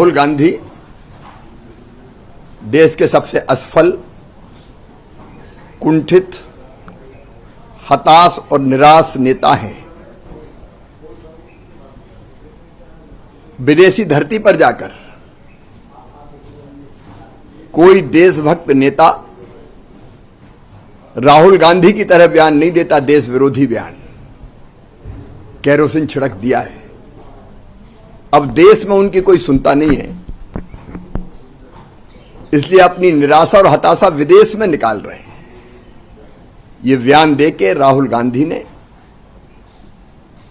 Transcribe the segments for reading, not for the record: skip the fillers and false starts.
राहुल गांधी देश के सबसे असफल, कुंठित, हताश और निराश नेता हैं। विदेशी धरती पर जाकर कोई देशभक्त नेता राहुल गांधी की तरह बयान नहीं देता, देश विरोधी बयान। केरोसिन छिड़क दिया है। अब देश में उनकी कोई सुनता नहीं है, इसलिए अपनी निराशा और हताशा विदेश में निकाल रहे हैं। ये बयान देके राहुल गांधी ने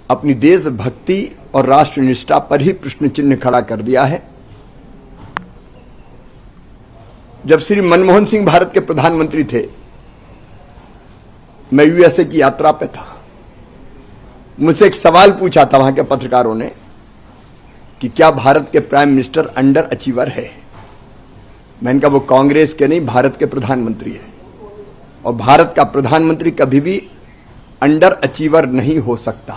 अपनी देशभक्ति और राष्ट्रनिष्ठा पर ही प्रश्न चिन्ह खड़ा कर दिया है। जब श्री मनमोहन सिंह भारत के प्रधानमंत्री थे, मैं यूएसए की यात्रा पे था। मुझसे एक सवाल पूछा था वहां के पत्रकारों ने कि क्या भारत के प्राइम मिनिस्टर अंडर अचीवर है। मैंने कहा वो कांग्रेस के नहीं, भारत के प्रधानमंत्री है, और भारत का प्रधानमंत्री कभी भी अंडर अचीवर नहीं हो सकता।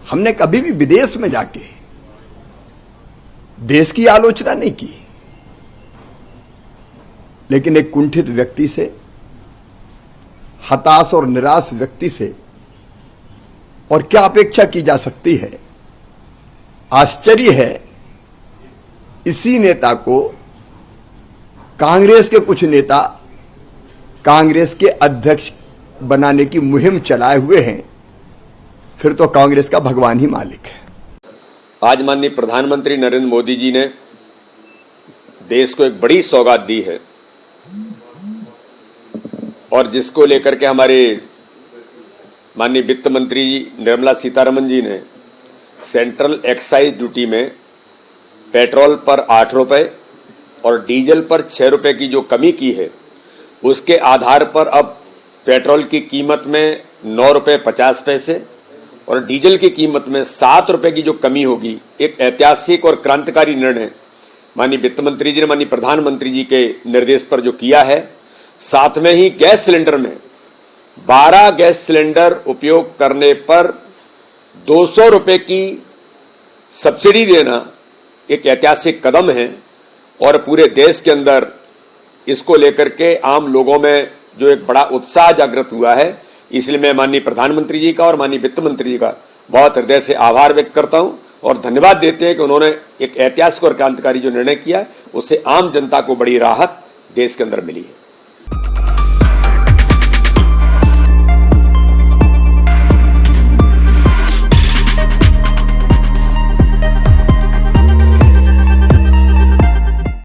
हमने कभी भी विदेश में जाके देश की आलोचना नहीं की, लेकिन एक कुंठित व्यक्ति से, हताश और निराश व्यक्ति से और क्या अपेक्षा की जा सकती है। आश्चर्य है, इसी नेता को कांग्रेस के कुछ नेता कांग्रेस के अध्यक्ष बनाने की मुहिम चलाए हुए हैं। फिर तो कांग्रेस का भगवान ही मालिक है। आज माननीय प्रधानमंत्री नरेंद्र मोदी जी ने देश को एक बड़ी सौगात दी है, और जिसको लेकर के हमारे माननीय वित्त मंत्री निर्मला सीतारमण जी ने सेंट्रल एक्साइज ड्यूटी में पेट्रोल पर 8 रुपए और डीजल पर 6 रुपए की जो कमी की है, उसके आधार पर अब पेट्रोल की कीमत में 9 रुपए 50 पैसे और डीजल की कीमत में 7 रुपए की जो कमी होगी, एक ऐतिहासिक और क्रांतिकारी निर्णय माननीय वित्त मंत्री जी ने माननीय प्रधानमंत्री जी के निर्देश पर जो किया है। साथ में ही गैस सिलेंडर में 12 गैस सिलेंडर उपयोग करने पर 200 रुपए की सब्सिडी देना एक ऐतिहासिक कदम है, और पूरे देश के अंदर इसको लेकर के आम लोगों में जो एक बड़ा उत्साह जागृत हुआ है। इसलिए मैं माननीय प्रधानमंत्री जी का और माननीय वित्त मंत्री जी का बहुत हृदय से आभार व्यक्त करता हूं और धन्यवाद देते हैं कि उन्होंने एक ऐतिहासिक और क्रांतिकारी जो निर्णय किया है, उससे आम जनता को बड़ी राहत देश के अंदर मिली है।